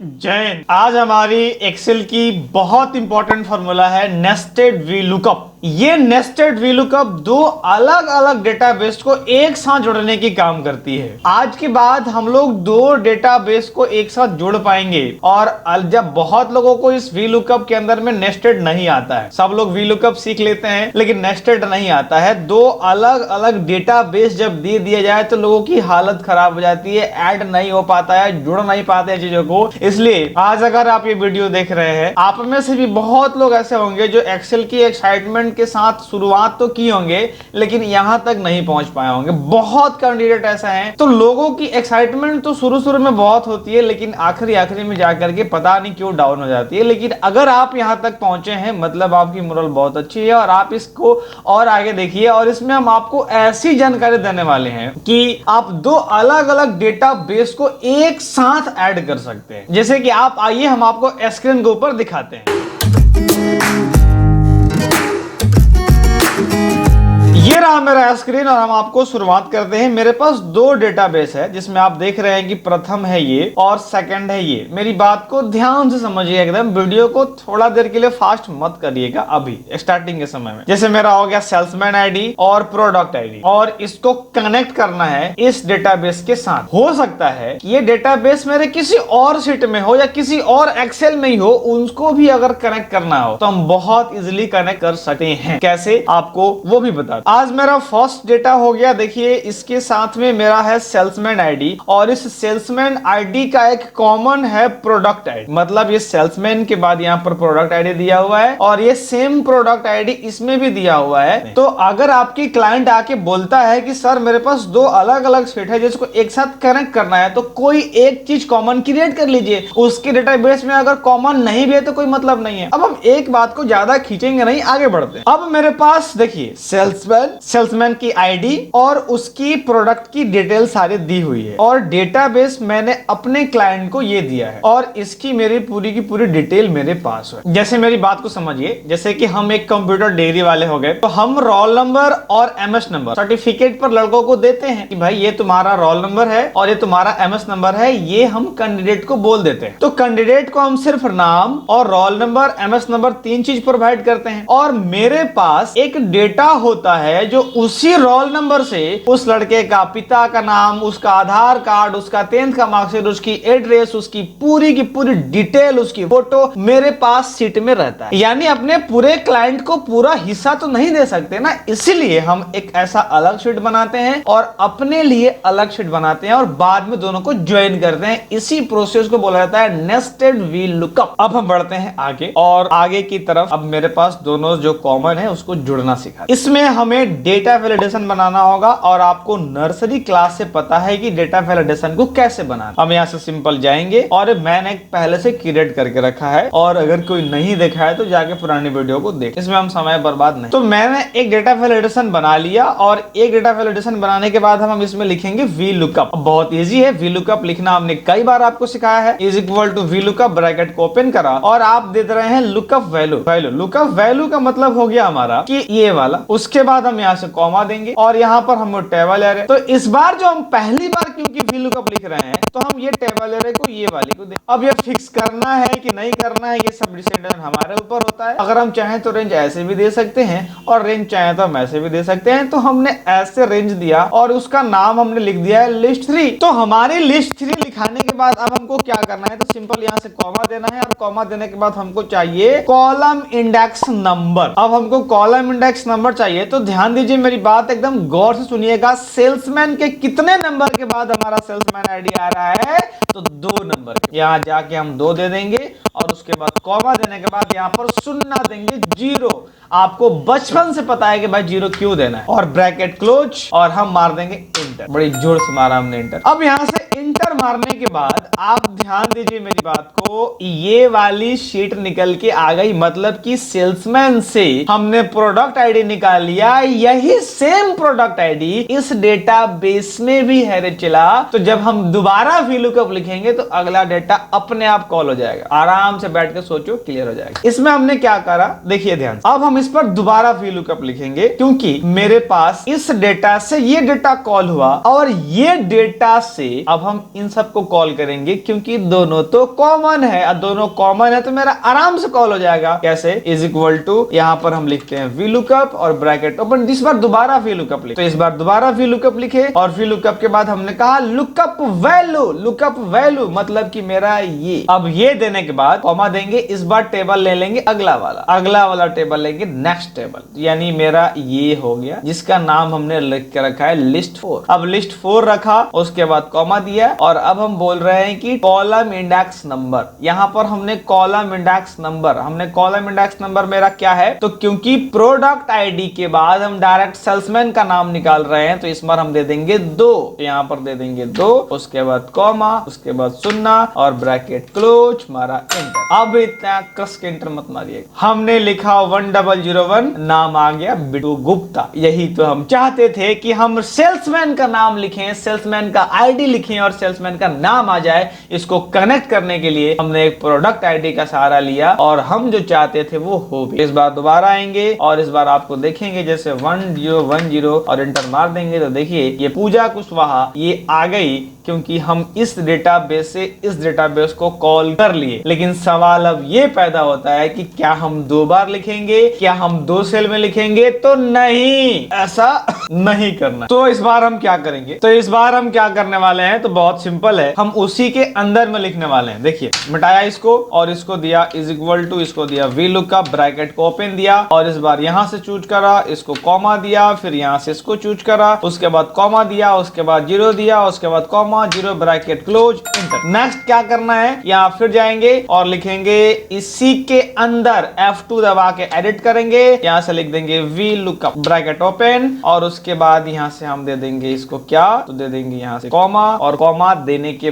जैन, आज हमारी एक्सेल की बहुत इंपॉर्टेंट फॉर्मूला है नेस्टेड वी लुकअप। ये नेस्टेड वी लुकअप दो अलग अलग डेटाबेस को एक साथ जोड़ने की काम करती है। आज के बाद हम लोग दो डेटाबेस को एक साथ जोड़ पाएंगे। और जब बहुत लोगों को इस वी लुकअप के अंदर में नेस्टेड नहीं आता है, सब लोग वी लुकअप सीख लेते हैं लेकिन नेस्टेड नहीं आता है। दो अलग अलग डेटाबेस जब दे दिया जाए तो लोगों की हालत खराब हो जाती है, ऐड नहीं हो पाता है, जुड़ नहीं पाते हैं चीजों को। इसलिए आज अगर आप ये वीडियो देख रहे हैं, आप में से भी बहुत लोग ऐसे होंगे जो एक्सेल की एक्साइटमेंट के साथ शुरुआत तो की होंगे लेकिन यहां तक नहीं पहुंच पाए होंगे। बहुत कैंडिडेट ऐसा है। तो लोगों की एक्साइटमेंट तो शुरू में बहुत होती है लेकिन आखिरी में जाकर के पता नहीं क्यों डाउन हो जाती है। लेकिन अगर आप यहां तक पहुंचे हैं मतलब आपकी मोरल बहुत अच्छी है और आप इसको और आगे देखिए। और इसमें हम आपको ऐसी जानकारी देने वाले हैं कि आप दो अलग अलग डेटाबेस को एक साथ ऐड कर सकते हैं। जैसे कि आप आइए हम आपको स्क्रीन के ऊपर दिखाते हैं। ये रहा मेरा स्क्रीन और हम आपको शुरुआत करते हैं। मेरे पास दो डेटाबेस है जिसमें आप देख रहे हैं कि प्रथम है ये और सेकंड है ये। मेरी बात को ध्यान से समझिए, एकदम वीडियो को थोड़ा देर के लिए फास्ट मत करिएगा अभी स्टार्टिंग के समय में। जैसे मेरा हो गया सेल्समैन आईडी और प्रोडक्ट आईडी और इसको कनेक्ट करना है इस डेटाबेस के साथ। हो सकता है कि ये डेटाबेस मेरे किसी और शीट में हो या किसी और एक्सेल में ही हो, उनको भी अगर कनेक्ट करना हो तो हम बहुत इजिली कनेक्ट कर सकते हैं। कैसे आपको वो भी बता। आज मेरा फर्स्ट डेटा हो गया। देखिए इसके साथ में मेरा है सेल्समैन आईडी और इस सेल्समैन आईडी का एक कॉमन है प्रोडक्ट आईडी। मतलब ये सेल्समैन के बाद यहाँ पर प्रोडक्ट आईडी दिया हुआ है और ये सेम प्रोडक्ट आईडी इसमें भी दिया हुआ है। तो अगर आपकी क्लाइंट आके बोलता है कि सर मेरे पास दो अलग अलग शीट है जिसको एक साथ कनेक्ट करना है, तो कोई एक चीज कॉमन क्रिएट कर लीजिए। उसके डेटाबेस में अगर कॉमन नहीं भी है तो कोई मतलब नहीं है। अब हम एक बात को ज्यादा खींचेंगे नहीं, आगे बढ़ते हैं। अब मेरे पास देखिए सेल्समैन की आईडी और उसकी प्रोडक्ट की डिटेल सारी दी हुई है और डेटाबेस मैंने अपने क्लाइंट को ये दिया है और इसकी मेरी पूरी की पूरी डिटेल मेरे पास है। जैसे मेरी बात को समझिए, जैसे कि हम एक कंप्यूटर डिग्री वाले हो गए तो हम रोल नंबर और एमएस नंबर सर्टिफिकेट पर लड़कों को देते हैं कि भाई ये तुम्हारा रोल नंबर है और ये तुम्हारा एमएस नंबर है। ये हम कैंडिडेट को बोल देते हैं। तो कैंडिडेट को हम सिर्फ नाम और रोल नंबर एमएस नंबर तीन चीज प्रोवाइड करते हैं और मेरे पास एक डेटा होता है जो उसी रोल नंबर से उस लड़के का पिता का नाम, उसका आधार कार्ड, उसका 10th का मार्कशीट, उसकी एड्रेस, उसकी पूरी की पूरी डिटेल, उसकी फोटो मेरे पास शीट में रहता है। यानी अपने पूरे क्लाइंट को पूरा हिस्सा तो नहीं दे सकते ना, इसीलिए हम एक ऐसा अलग शीट बनाते हैं और अपने लिए अलग शीट बनाते हैं और बाद में दोनों को ज्वाइन करते हैं। इसी प्रोसेस को बोला जाता है नेस्टेड वी लुकअप। अब हम बढ़ते हैं आगे और आगे की तरफ। अब मेरे पास दोनों जो कॉमन है उसको जुड़ना सीखा। इसमें हमें डेटा वैलिडेशन बनाना होगा और आपको नर्सरी क्लास से पता है कि डेटा वैलिडेशन को कैसे बनाना। हम यहाँ से सिंपल जाएंगे और मैंने पहले से क्रिएट करके रखा है और अगर कोई नहीं देखा है तो जाके पुरानी वीडियो को देख, इसमें हम समय बर्बाद नहीं। तो मैंने एक डेटा वैलिडेशन बना लिया और एक डेटा वैलिडेशन बनाने के बाद हम इसमें लिखेंगे वी लुकअप। बहुत इजी है, वी लुकअप लिखना हमने कई बार आपको सिखाया है। Is equal to V lookup, bracket को ओपन करा और आप दे रहे हैं लुकअप वैल्यू। लुकअप वैल्यू का मतलब हो गया हमारा कि ये वाला। उसके बाद हम यहाँ से कॉमा देंगे और यहाँ पर हम टेबल एरे। तो इस बार जो हम पहली बार क्योंकि वी लुकअप लिख रहे हैं तो हम ये टेबल एरे को ये वाली को दे। अब ये फिक्स करना है कि नहीं करना है ये सब डिसीजन हमारे ऊपर होता है। अगर हम चाहें तो रेंज ऐसे भी दे सकते हैं और रेंज चाहे तो हम ऐसे भी दे सकते हैं। तो हमने ऐसे रेंज दिया और उसका नाम हमने लिख दिया है लिस्ट 3। तो हमारी लिस्ट 3 लिखाने के बाद अब हमको क्या करना है, तो सिंपल यहाँ से कॉमा देना है और कॉमा देने के बाद हमको चाहिए कॉलम इंडेक्स नंबर। अब हमको कॉलम इंडेक्स नंबर चाहिए तो ध्यान दीजिए, मेरी बात एकदम गौर से सुनिएगा। सेल्समैन के कितने नंबर के बाद हमारा सेल्समैन आईडी आ रहा है, तो 2 नंबर। यहाँ जाके हम 2 दे देंगे और उसके बाद कॉमा देने के बाद यहाँ पर शून्य देंगे 0। आपको बचपन से पता है कि भाई 0 क्यों देना है और ब्रैकेट क्लोज और हम मार देंगे इंटर। बड़ी जोर से मारा हमने इंटर। अब यहाँ से इंटर मारने के बाद आप ध्यान दीजिए मेरी बात को, ये वाली शीट निकल के आ गई। मतलब कि सेल्समैन से हमने प्रोडक्ट आईडी निकाल लिया। यही सेम प्रोडक्ट आईडी इस डेटाबेस में भी है रे चला। तो जब हम दोबारा वी लुकअप लिखेंगे तो अगला डेटा अपने आप कॉल हो जाएगा। आराम से बैठ के सोचो, क्लियर हो जाएगा। इसमें हमने क्या करा देखिए ध्यान। अब हम इस पर दोबारा वी लुकअप लिखेंगे क्योंकि मेरे पास इस डेटा से ये डेटा कॉल हुआ और ये डेटा से अब हम इन सबको कॉल करेंगे क्योंकि दोनों तो कॉमन है, और दोनों कॉमन है तो मेरा आराम से कॉल हो जाएगा। कैसे? इज इक्वल टू, यहां पर हम लिखते हैं VLOOKUP और ब्रैकेट ओपन। इस बार दोबारा VLOOKUP लिखे, तो इस बार दोबारा VLOOKUP लिखे, और VLOOKUP के बाद हमने कहा लुकअप वैल्यू मतलब कि मेरा ये। अब ये देने के बाद कॉमा देंगे, इस बार टेबल ले लेंगे अगला वाला टेबल लेंगे, नेक्स्ट टेबल, यानी मेरा ये हो गया जिसका नाम हमने लिख के रखा है लिस्ट 4। अब लिस्ट 4 रखा, उसके बाद कॉमा दिया, और अब हम बोल रहे हैं कि कॉलम इंडेक्स नंबर। यहां पर हमने कॉलम इंडेक्स नंबर मेरा क्या है, तो क्योंकि प्रोडक्ट आईडी के बाद हम डायरेक्ट सेल्समैन का नाम निकाल रहे हैं तो इस बार हम दे देंगे 2, यहां पर दे देंगे 2, उसके बाद कॉमा, उसके बाद सुनना और ब्रैकेट क्लोज, मारा एंटर। अब इतना कस के एंटर मत मारिए, हमने लिखा 1001, नाम आ गया बिट्टू गुप्ता। यही तो हम चाहते थे कि हम सेल्समैन का नाम लिखें, सेल्समैन का आईडी लिखें और सेल्समैन का नाम आ जाए। इसको कनेक्ट करने के लिए हमने एक प्रोडक्ट आईडी का सहारा लिया और हम जो चाहते थे वो हो भी। इस बार दोबारा आएंगे और इस बार आपको देखेंगे जैसे 1010 और एंटर मार देंगे तो देखिए ये पूजा कुशवाहा ये आ गई, क्योंकि हम इस डेटाबेस से इस डेटाबेस को कॉल कर लिए। लेकिन सवाल अब ये पैदा होता है कि क्या हम 2 बार लिखेंगे, क्या हम 2 सेल में लिखेंगे? तो नहीं, ऐसा नहीं करना। तो इस बार हम क्या करेंगे, तो इस बार हम क्या करने वाले हैं, तो बहुत सिंपल है, हम उसी के अंदर में लिखने वाले हैं। देखिए मिटाया इसको और इसको दिया इज इक्वल टू, इसको दिया VLOOKUP, ब्रैकेट को ओपन दिया और इस बार यहां से चूज करा, इसको कॉमा दिया, फिर यहां से इसको चूज करा, उसके बाद कॉमा दिया, उसके बाद 0 दिया, उसके बाद comma 0 bracket close enter. Next क्या करना है, यहां फिर जाएंगे और लिखेंगे इसी के अंदर F2 दबा के एडिट करेंगे, यहां से लिख देंगे VLOOKUP ब्रैकेट ओपन और उसके बाद यहां से हम दे देंगे इसको क्या, तो दे देंगे यहां से कॉमा, और कॉमा देने के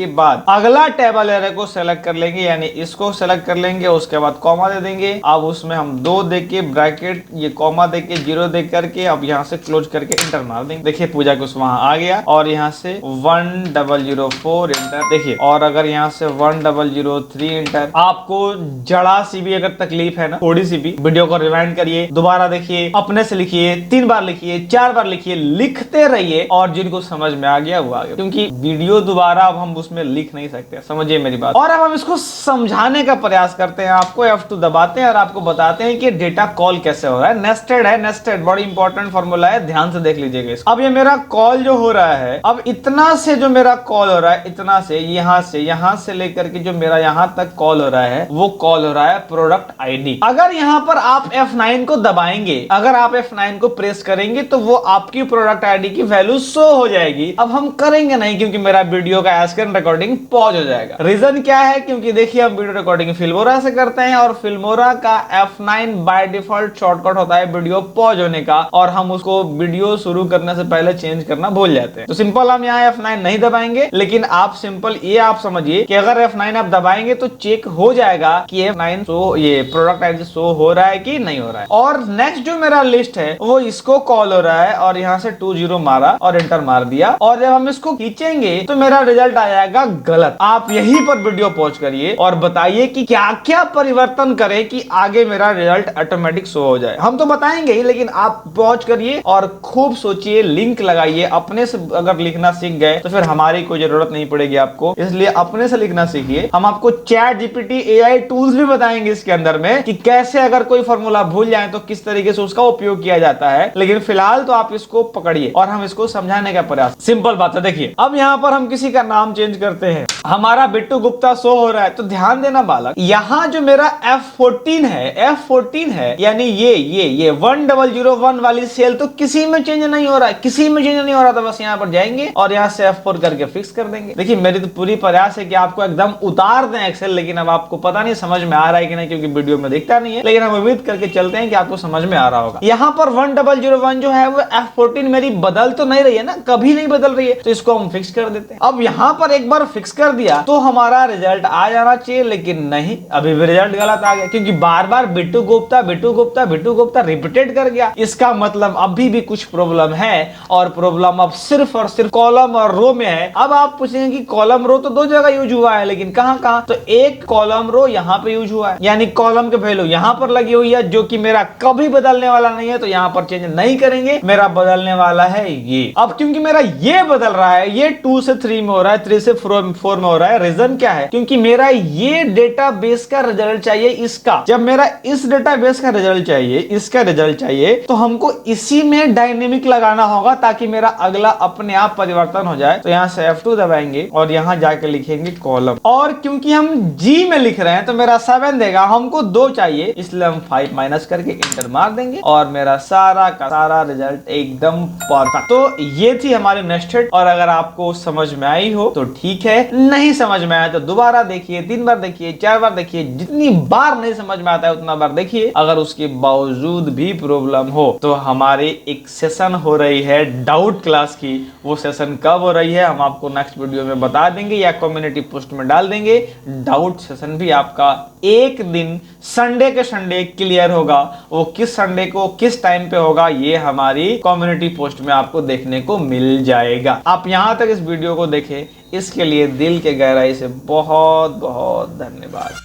बाद अगला टेबल एरे को सेलेक्ट कर लेंगे, यानी इसको सेलेक्ट कर लेंगे, उसके बाद कॉमा दे देंगे। अब उसमें हम 2 दे के ब्रैकेट ये कॉमा दे के 0 दे करके अब यहां से क्लोज करके इंटर मार देंगे। देखिए पूजा कुछ वहां आ गया और यहां से 1004 इंटर। देखिए और अगर यहां से 1003 इंटर। आपको जरा सी भी अगर तकलीफ है ना, थोड़ी सी भी, वीडियो को रिवाइंड करिए, दोबारा देखिए, अपने से लिखिए, 3 बार लिखिए, 4 बार लिखिए, लिखते रहिए और जिनको समझ में आ गया वो आ गया, क्योंकि वीडियो दोबारा अब हम उसमें लिख नहीं सकते, समझिए मेरी बात। और अब हम इसको समझाने का प्रयास करते हैं, आपको F2 दबाते हैं और आपको बताते हैं कि डेटा कॉल कैसे हो रहा है। नेस्टेड है, नेस्टेड बड़ी इंपॉर्टेंट फॉर्मूला है, ध्यान से देख लीजिएगा इसको। अब ये मेरा कॉल जो हो रहा है, अब इतना से जो मेरा कॉल हो रहा है, इतना से यहां से लेकर के जो मेरा यहां तक कॉल हो रहा है, वो कॉल हो रहा है प्रोडक्ट आईडी। अगर यहां पर आप F9 को दबाएंगे, अगर आप F9 को प्रेस करेंगे तो वो आपकी प्रोडक्ट आईडी की वैल्यू शो हो जाएगी। अब हम करेंगे नहीं क्योंकि मेरा वीडियो का स्क्रीन रिकॉर्डिंग पॉज हो जाएगा। रीजन क्या है, क्योंकि देखिए हम वीडियो रिकॉर्डिंग फिल्मोरा से करते हैं और फिल्मोरा का F9 बाय डिफॉल्ट शॉर्टकट होता है वीडियो पॉज होने का, और हम उसको वीडियो शुरू करने से पहले चेंज करना भूल जाते हैं। तो सिंपल हम यहाँ F9 नहीं दबाएंगे, लेकिन आप सिंपल ये आप समझिए कि अगर F9 आप दबाएंगे तो चेक हो जाएगा कि F9 शो ये प्रोडक्ट आईडी शो हो रहा है कि नहीं हो रहा है। और नेक्स्ट जो मेरा लिस्ट है वो इसको कॉल हो रहा है और यहाँ से 20 मारा और एंटर मार दिया, और जब हम इसको खींचेंगे तो मेरा रिजल्ट आ जाएगा गलत। आप यहीं पर वीडियो पॉज करिए और बताइए कि क्या क्या परिवर्तन करें कि आगे मेरा रिजल्ट ऑटोमेटिक शो हो जाए। हम तो बताएंगे ही, लेकिन आप पॉज करिए और खूब सोचिए, लिंक लगाइए। अपने से अगर लिखना सीख गए तो फिर हमारी कोई जरूरत नहीं पड़ेगी आपको, इसलिए अपने से लिखना सीखिए। हम आपको चैट जीपीटी AI टूल्स भी बताएंगे इसके अंदर में कि कैसे अगर कोई फॉर्मूला भूल जाए तो किस तरीके से उसका उपयोग किया जाता है। लेकिन फिलहाल तो आप इसको पकड़िए और हम इसको समझाने का प्रयास। सिंपल बात है, देखिए अब यहाँ पर हम किसी का नाम चेंज करते हैं, हमारा बिट्टू गुप्ता शो हो रहा है, तो ध्यान देना बालक, यहाँ जो मेरा F14 है, यानी ये 1001 वाली सेल तो किसी में चेंज नहीं हो रहा है, किसी में चेंज नहीं हो रहा था। बस यहाँ पर जाएंगे और यहाँ से F4 करके फिक्स कर देंगे। देखिए मेरी तो पूरी प्रयास है कि आपको एकदम उतार दें एक्सेल, लेकिन अब आपको पता नहीं समझ में आ रहा है कि नहीं, क्योंकि वीडियो में दिखता नहीं है, लेकिन हम उम्मीद करके चलते हैं कि आपको समझ में आ रहा होगा। यहाँ पर 1001 जो है वो F14 मेरी बदल तो नहीं रही है ना, कभी नहीं बदल रही है, तो इसको हम फिक्स कर देते हैं। अब यहाँ पर एक बार फिक्स कर दिया तो हमारा रिजल्ट आ जाना चाहिए, लेकिन नहीं, अभी भी रिजल्ट गलत आ गया, क्योंकि बार बार बिट्टू गुप्ता रिपीटेड कर गया। इसका मतलब अभी भी कुछ प्रॉब्लम है, और प्रॉब्लम अब सिर्फ और सिर्फ कॉलम कॉलम और रो में है। अब आप पूछेंगे कि कॉलम रो तो दो जगह यूज हुआ है, लेकिन कहां कहां? तो एक कॉलम रो यहां पे यूज हुआ है, यानी कॉलम के वैल्यू यहां पर लगी हुई है, जो कि मेरा कभी बदलने वाला नहीं है, तो यहां पर चेंज नहीं करेंगे, मेरा बदलने वाला है ये। अब क्योंकि मेरा ये बदल रहा है, ये 2 से 3 में हो रहा है, 3 से 4 में हो रहा है, रीजन क्या है? क्योंकि मेरा ये डेटाबेस का रिजल्ट चाहिए इसका। जब मेरा इस डेटाबेस का रिजल्ट चाहिए, इसका रिजल्ट चाहिए, तो हमको इसी में डायनेमिक लगाना होगा ताकि मेरा अगला अपने आप परिवर्तन हो जाए। तो यहां से F2 दबाएंगे और यहां जाके लिखेंगे कॉलम, और क्योंकि हम G में लिख रहे हैं तो मेरा 7 देगा, हमको 2 चाहिए, इसलिए हम 5 माइनस करके इंटर मार देंगे और मेरा सारा का सारा रिजल्ट एकदम परफेक्ट। तो ये थी हमारी नेस्टेड, और अगर आपको समझ में आई हो तो ठीक है, नहीं समझ में आया तो दोबारा देखिए, 3 बार देखिए, 4 बार देखिए, जितनी बार नहीं समझ में आता है उतना बार देखिए। अगर उसके बावजूद भी प्रॉब्लम हो तो हमारी एक सेशन हो रही है डाउट क्लास की, वो सेशन कब हो रही है हम आपको नेक्स्ट वीडियो में बता देंगे या कम्युनिटी पोस्ट में डाल देंगे। डाउट सेशन भी आपका एक दिन संडे के संडे क्लियर होगा। वो किस संडे को किस टाइम पे होगा ये हमारी कम्युनिटी पोस्ट में आपको देखने को मिल जाएगा। आप यहां तक इस वीडियो को देखें, इसके लिए दिल के गहराई से बहुत बहुत धन्यवाद।